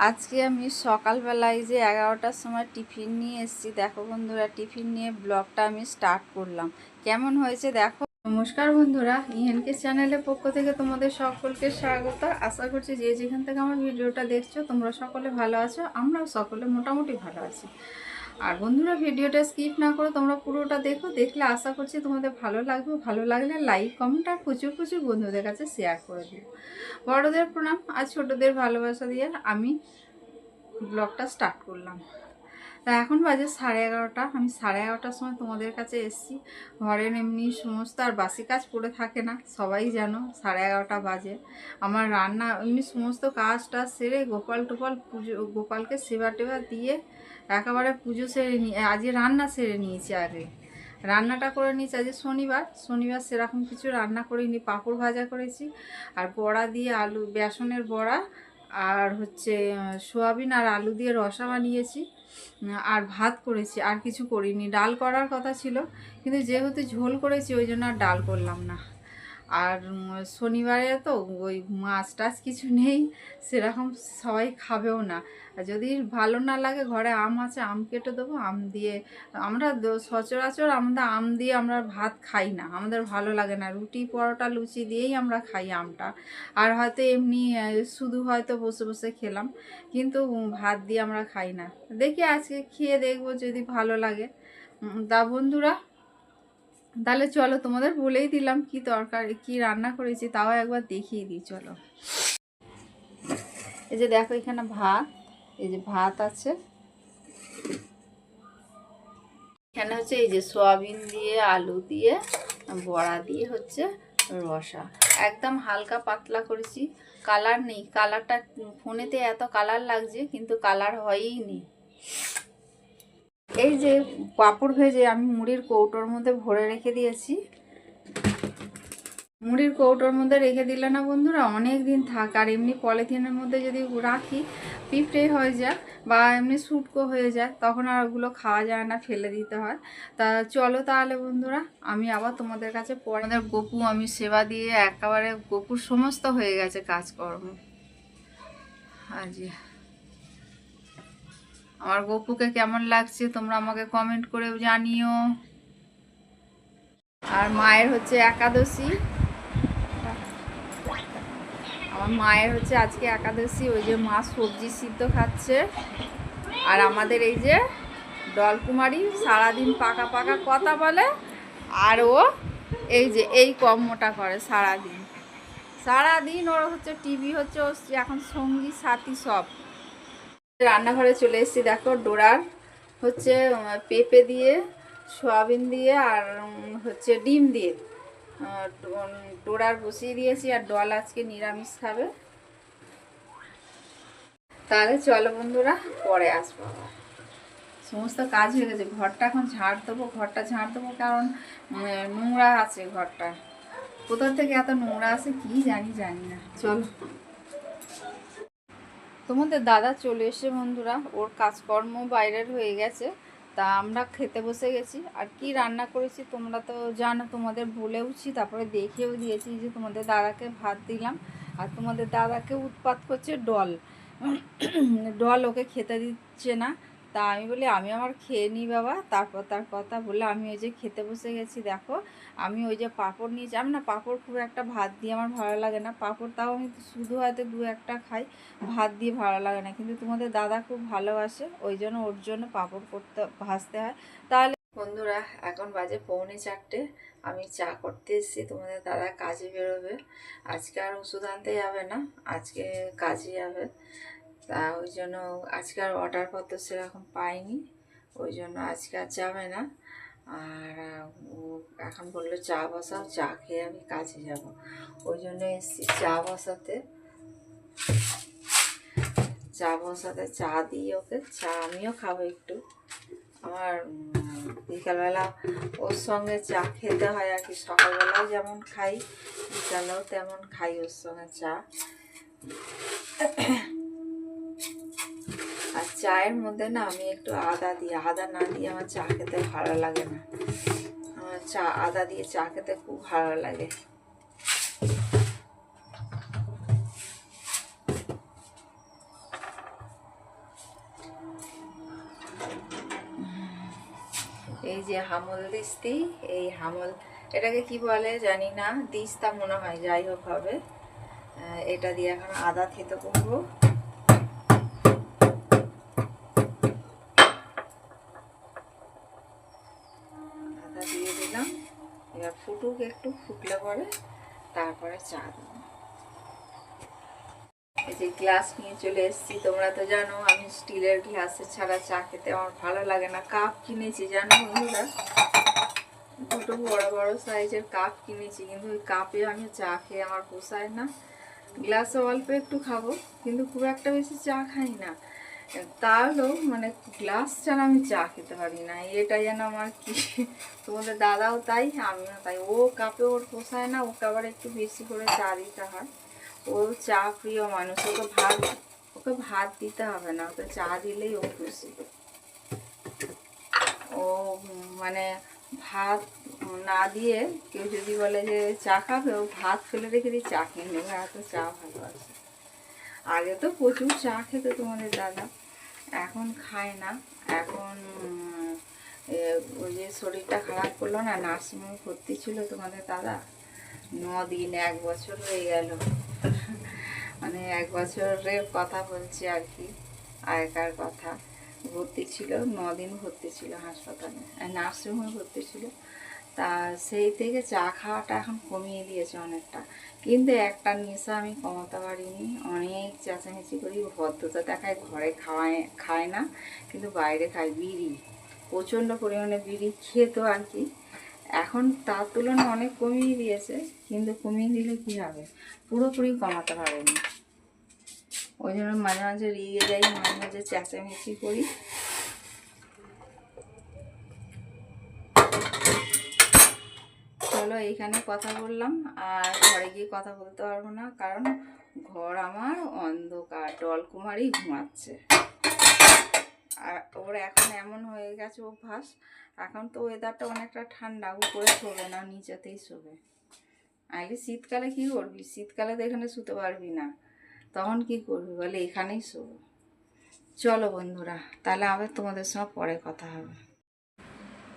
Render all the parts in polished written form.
আজকে আমি সকালবেলায় যে 11টার সময় টিফিন নিয়ে এসেছি। দেখো বন্ধুরা, টিফিন নিয়ে ব্লগটা আমি স্টার্ট করলাম। কেমন হয়েছে দেখো। নমস্কার বন্ধুরা, ইএনকে চ্যানেলের পক্ষ থেকে তোমাদের সকলকে স্বাগত। আশা করছি যে যেখান থেকে আমার ভিডিওটা দেখছো তোমরা সকলে ভালো আছো, আমরাও সকলে মোটামুটি ভালো আছি। আর বন্ধুরা, ভিডিওটা স্কিপ না করে তোমরা পুরোটা দেখো, দেখলে আশা করছি তোমাদের ভালো লাগবে। ভালো লাগলে লাইক কমেন্ট আর প্রচুর প্রচুর বন্ধুদের কাছে শেয়ার করে দিও। বড়দের প্রণাম আর ছোটদের ভালোবাসা দিয়ে আমি ব্লগটা স্টার্ট করলাম। তা এখন বাজে 11:30। আমি 11:30টার সময় তোমাদের কাছে এসেছি। ঘরের এমনি সমস্ত আর বাসি কাজ পড়ে থাকে না, সবাই জানো 11:30 বাজে। আমার রান্না এমনি সমস্ত কাজটা সেরে গোপাল টোপাল পুজো, গোপালকে সেবা টেবা দিয়ে একেবারে পুজো সেরে নিয়ে আজকে রান্না সেরে নিয়েছি। আগে রান্নাটা করে নিয়েছি। আজকে শনিবার সেরকম কিছু রান্না করিনি। পাঁপড় ভাজা করেছি আর বড়া দিয়ে আলু, বেসনের বড়া আর হচ্ছে সোয়াবিন আর আলু দিয়ে রসা বানিয়েছি আর ভাত করেছি। আর কিছু করিনি। ডাল করার কথা ছিল, কিন্তু যেহেতু ঝোল করেছি ওই জন্য আর ডাল করলাম না। আর শনিবারে তো ওই মাছ টাছ কিছু নেই সেরকম, সবাই খাবেও না। আর যদি ভালো না লাগে, ঘরে আম আছে, আম কেটে দেবো। আম দিয়ে আমরা সচরাচর আম দিয়ে আমরা ভাত খাই না, আমাদের ভালো লাগে না। রুটি পরোটা লুচি দিয়েই আমরা খাই আমটা। আর হয়তো এমনি শুধু হয়তো বসে বসে খেলাম, কিন্তু ভাত দিয়ে আমরা খাই না। দেখি আজকে খেয়ে দেখবো যদি ভালো লাগে। তা বন্ধুরা, তাহলে চলো, তোমাদের বলেই দিলাম কি তরকারি কি রান্না করেছি, তাও একবার দেখিয়ে দিই চলো। এই যে দেখো, এখানে ভাত, এই যে ভাত আছে। এখানে হচ্ছে এই যে সোয়াবিন দিয়ে আলু দিয়ে বড়া দিয়ে হচ্ছে রসা। একদম হালকা পাতলা করেছি, কালার নেই। কালারটা ফোনেতে এত কালার লাগছে, কিন্তু কালার হয়ই নি। এই যে পাঁপড় ভেজে আমি মুড়ির কৌটোর মধ্যে ভরে রেখে দিয়েছি। মুড়ির কৌটোর মধ্যে রেখে দিলে না বন্ধুরা অনেক দিন থাক। আর এমনি পলিথিনের মধ্যে যদি রাখি, পিঁপড়ে হয়ে যায় বা এমনি শুটকো হয়ে যায়, তখন আর ওগুলো খাওয়া যায় না, ফেলে দিতে হয়। তা চলো তাহলে বন্ধুরা, আমি আবার তোমাদের কাছে পরে। আমাদের গপু আমি সেবা দিয়ে একেবারে গপুর সমস্ত হয়ে গেছে কাজকর্ম। আজ আমার গপুকে কেমন লাগছে তোমরা আমাকে কমেন্ট করে জানিও। আর মায়ের হচ্ছে একাদশী, আমার মায়ের হচ্ছে আজকে একাদশী। ওই যে মা সবজি সিদ্ধ খাচ্ছে। আর আমাদের এই যে ডলকুমারী সারাদিন পাকা পাকা কথা বলে, আর ও এই যে এই কর্মটা করে সারাদিন। সারাদিন ওর হচ্ছে টিভি হচ্ছে ও এখন সঙ্গী সাথী সব। রান্নাঘরে চলে এসেছি। দেখো ডোরার হচ্ছে পেঁপে দিয়ে, সয়াবিন দিয়ে আর হচ্ছে ডিম দিয়ে ডোরার বসিয়ে দিয়েছি। আর ডল আজকে নিরামিষ খাবে। তাহলে চলো বন্ধুরা, পরে আসবো। সমস্ত কাজ হয়ে গেছে, ঘরটা এখন ঝাড় দেবো। ঘরটা ঝাড় দেবো কারণ নোংরা আছে ঘরটা। কোথা থেকে এত নোংরা আছে কি জানি না। চলো, তোমাদের দাদা চলে এসে বন্ধুরা, ওর কাজকর্ম বাইরের হয়ে গেছে। তা আমরা খেতে বসে গেছি। আর কি রান্না করেছি তোমরা তো জানো, তোমাদের বলেওছি, তারপরে দেখেও দিয়েছি। যে তোমাদের দাদাকে ভাত দিলাম, আর তোমাদের দাদাকে উৎপাত করছে ডল। ডল ওকে খেতে দিচ্ছে না। তা আমি বলি আমি আমার খেয়ে নিই বাবা, তারপর তার কথা বলে আমি ওই যে খেতে বসে গেছি। দেখো আমি ওই যে পাঁপড় নিয়েছি। আমি না পাঁপড় খুব একটা ভাত দিয়ে আমার ভালো লাগে না। পাঁপড় তাও আমি শুধু হয়তো 2-1টা খাই, ভাত দিয়ে ভালো লাগে না। কিন্তু তোমাদের দাদা খুব ভালোবাসে, ওই জন্য ওর জন্য পাঁপড় ভাজতে হয়। তাহলে বন্ধুরা, এখন বাজে 3:45। আমি চা করতে এসেছি। তোমাদের দাদা কাজে বেরোবে আজকে, আর ওষুধ আনতে যাবে না, আজকে কাজে যাবে। তা ওই জন্য আজকে আর অর্ডারপত্র সেরকম পাইনি, ওই জন্য আজকে আর যাবে না। আর ও এখন বললো চা বসাও, চা খেয়ে আমি কাজে যাব। ওই জন্য এসেছি চা বসাতে। চা দিই ওকে। চা আমিও খাবো একটু। আমার বিকালবেলা ওর সঙ্গে চা খেতে হয় আর কি। সকালবেলাও যেমন খাই, বিকালেও তেমন খাই ওর সঙ্গে চা। আর চায়ের মধ্যে না আমি একটু আদা দিই। আদা না দিয়ে আমার চা খেতে ভালো লাগে না। আমার আদা দিয়ে চা খেতে খুব ভালো লাগে। এই যে হামল দিস্তি, এই হামল এটাকে কি বলে জানি না, দিস্তা মনে হয়, যাই হোক হবে। এটা দিয়ে এখন আদা থেতো করবো। আদা দিয়ে দিলাম, এবার ফুটুক, একটু ফুটলে পরে তারপরে চা দেবো। এই যে গ্লাস নিয়ে চলে এসেছি, তোমরা তো জানো আমি স্টিলের গ্লাসে ছাড়া চা খেতে আমার ভালো লাগে না। কাপ কিনেছি জানো বন্ধুরা, দুটো বড় বড় সাইজের কাপ কিনেছি, কিন্তু ওই কাপে আমি চা খেয়ে আমার পোষায় না। গ্লাসে অল্প একটু খাবো, কিন্তু খুব একটা বেশি চা খাই না। তাহলেও মানে গ্লাস ছাড়া আমি চা খেতে পারি না, এটা যেন আমার কি। তোমাদের দাদাও তাই, আমিও তাই। ও কাপে ওর পোষায় না, ওকে আবার একটু বেশি করে চা দিতে হয়। ও চা প্রিয় মানুষ, ওকে ভাত দিতে হবে না, ওকে চা দিলেই ও খুশি। ও মানে ভাত না দিয়ে কেউ যদি বলে যে চা খাবে, ও ভাত ফেলে রেখে দিয়ে চা খেয়ে নেবে, এত চা ভালোবাসে। আগে তো প্রচুর চা খেত তোমাদের দাদা, এখন খায় না। এখন ওই যে শরীরটা খারাপ করলো না, নার্সিংহোমে ভর্তি ছিল তোমাদের দাদা, 9 দিন, 1 বছর হয়ে গেল। মানে 1 বছরের কথা বলছি আর কি, আগেকার কথা। ভর্তি ছিল, 9 দিন ভর্তি ছিল হাসপাতালে, নার্সিংহোমে ভর্তি ছিল। তা সেই থেকে চা খাওয়াটা এখন কমিয়ে দিয়েছে অনেকটা, কিন্তু একটা নেশা আমি কমাতে পারিনি। অনেক চেঁচামেচি করি, ভদ্রতা দেখায়, ঘরে খায় না, কিন্তু বাইরে খায়। বিড়ি প্রচণ্ড পরিমাণে বিড়ি খেত আর কি, এখন তার তুলনায় অনেক কমিয়ে দিয়েছে, কিন্তু কমিয়ে দিলে কী হবে, পুরোপুরি কমাতে পারেনি। ওই জন্য মাঝে মাঝে রেগে যাই, মাঝে মাঝে চেঁচামেচি করি। চলো এইখানে কথা বললাম, আর ঘরে গিয়ে কথা বলতে পারবো না, কারণ ঘর আমার অন্ধকার, ডলকুমারই ঘুমাচ্ছে। আর ওর এখন এমন হয়ে গেছে অভ্যাস, এখন তো ওয়েদারটা অনেকটা ঠান্ডা, উপরে শোবে না, নিচেতেই শোবে। আগে শীতকালে কি করবি, শীতকালে তো এখানে শুতে পারবি না, তখন কি করবি বলে এখানেই শোবো। চলো বন্ধুরা, তাহলে আবার তোমাদের সঙ্গে পরে কথা হবে।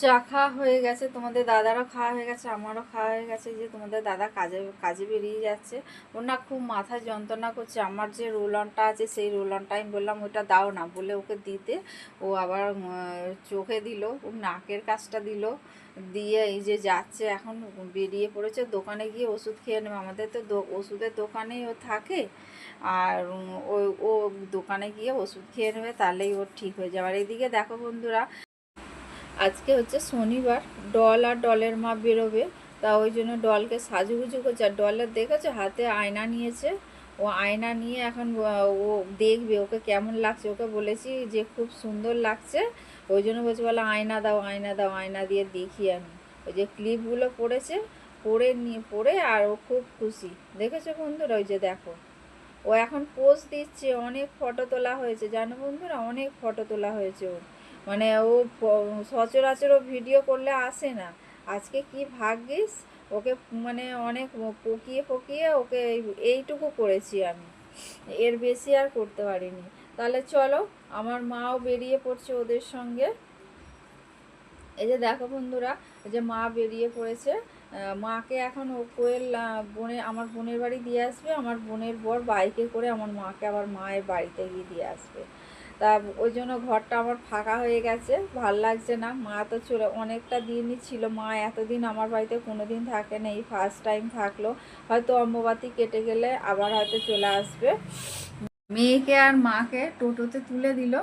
চা খাওয়া হয়ে গেছে, তোমাদের দাদারও খাওয়া হয়ে গেছে, আমারও খাওয়া হয়ে গেছে। যে তোমাদের দাদা কাজে বেরিয়ে যাচ্ছে, ওর না খুব মাথা যন্ত্রণা করছে। আমার যে রোল অনটা আছে, সেই রোল অনটা আমি বললাম ওটা দাও না, বলে ওকে দিতে, ও আবার চোখে দিল, ও নাকের কাজটা দিল, দিয়ে এই যে যাচ্ছে, এখন বেরিয়ে পড়েছে দোকানে গিয়ে ওষুধ খেয়ে নেবে। আমাদের তো ওষুধের দোকানেই ও থাকে, আর ও দোকানে গিয়ে ওষুধ খেয়ে নেবে, তাহলেই ওর ঠিক হয়ে যাবে। আর এদিকে দেখো বন্ধুরা, আজকে হচ্ছে শনিবার, ডল আর ডলের মা বেরোবে, তা ওই জন্য ডলকে সাজুগুজু করছে। আর ডলের দেখেছো হাতে আয়না নিয়েছে, ও আয়না নিয়ে এখন ও দেখবে ওকে কেমন লাগছে। ওকে বলেছি যে খুব সুন্দর লাগছে, ওই জন্য বলছে বলে আয়না দাও, আয়না দাও, আয়না দিয়ে দেখি আমি। ওই যে ক্লিপগুলো পড়েছে, পরে আর ও খুব খুশি। দেখেছো বন্ধুরা, ওই যে দেখো ও এখন পোজ দিচ্ছে, অনেক ফটো তোলা হয়েছে জানো বন্ধুরা, অনেক ফটো তোলা হয়েছে ওর। মানে ও সচরাচর ভিডিও করলে আসে না, আজকে কি ভাগ্যিস ওকে, মানে অনেক পকিয়ে ওকে এইটুকু করেছি আমি, এর বেশি আর করতে পারিনি। তাহলে চলো, আমার মাও বেরিয়ে পড়ছে ওদের সঙ্গে। এই যে দেখো বন্ধুরা, এই যে মা বেরিয়ে পড়েছে, মাকে এখন ও কোয়েল আমার বোনের বাড়ি দিয়ে আসবে। আমার বোনের বর বাইকে করে আমার মাকে আবার মায়ের বাড়িতে গিয়ে দিয়ে আসবে। তা ওই জন্য ঘরটা আমার ফাঁকা হয়ে গেছে, ভাল লাগছে না। মা তো অনেকটা দিনই ছিল, মা এতদিন আমার বাড়িতে কোনো দিন থাকে না, এই ফার্স্ট টাইম থাকলো। হয়তো অম্বুবাতি কেটে গেলে আবার হয়তো চলে আসবে। মেয়েকে আর মাকে টোটোতে তুলে দিল,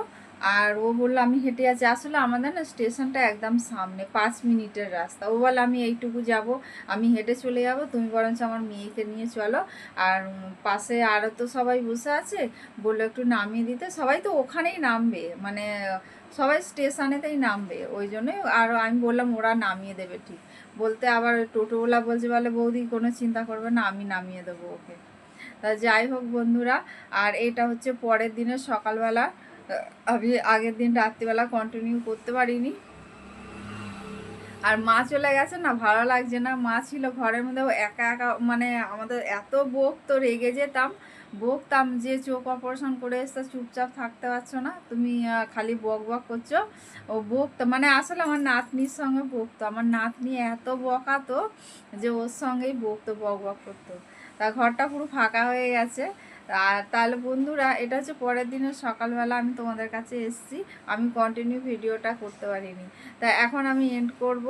আর ও বললো আমি হেঁটে যাচ্ছি। আসলে আমাদের না স্টেশনটা একদম সামনে, 5 মিনিটের রাস্তা। ও বলে আমি এইটুকু যাব, আমি হেঁটে চলে যাব, তুমি বরঞ্চ আমার মেয়েকে নিয়ে চলো। আর পাশে আরও তো সবাই বসে আছে, বললো একটু নামিয়ে দিতে। সবাই তো ওখানেই নামবে, মানে সবাই স্টেশনেতেই নামবে, ওই জন্যই। আর আমি বললাম ওরা নামিয়ে দেবে ঠিক। বলতে আবার টোটোওয়ালা বলছে বলে বৌদি কোনো চিন্তা করবে না, আমি নামিয়ে দেবো ওকে। তা যাই হোক বন্ধুরা, আর এটা হচ্ছে পরের দিনের সকালবেলা। আমি আগের দিন রাত্রিবেলা কন্টিনিউ করতে পারিনি। আর মা চলে গেছে না, ভালো লাগছে না। মা ছিল ঘরের মধ্যে, একা একা, মানে আমাদের এত বক, তো রেগে যেতাম। বকতাম যে চোখ অপারেশন করে এসে চুপচাপ থাকতে পারছো না, তুমি খালি বক বক করছো। ও বকতো, মানে আসলে আমার নাতনির সঙ্গে বকতো, আমার নাতনি এত বকাতো যে ওর সঙ্গেই বকতো, বক বক করতো। তা ঘরটা পুরো ফাঁকা হয়ে গেছে। আর তাহলে বন্ধুরা, এটা হচ্ছে পরের দিনের সকালবেলা আমি তোমাদের কাছে এসেছি, আমি কন্টিনিউ ভিডিওটা করতে পারিনি। তা এখন আমি এন্ড করব।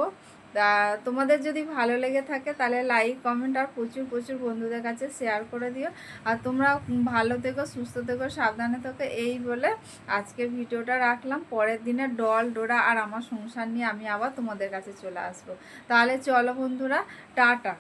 তা তোমাদের যদি ভালো লেগে থাকে তাহলে লাইক কমেন্ট আর প্রচুর প্রচুর বন্ধুদের কাছে শেয়ার করে দিও। আর তোমরা ভালো থেকো, সুস্থ থেকো, সাবধানে থেকো, এই বলে আজকের ভিডিওটা রাখলাম। পরের দিনে ডল ডোরা আর আমার সংসার নিয়ে আমি আবার তোমাদের কাছে চলে আসবো। তাহলে চলো বন্ধুরা, টাটা।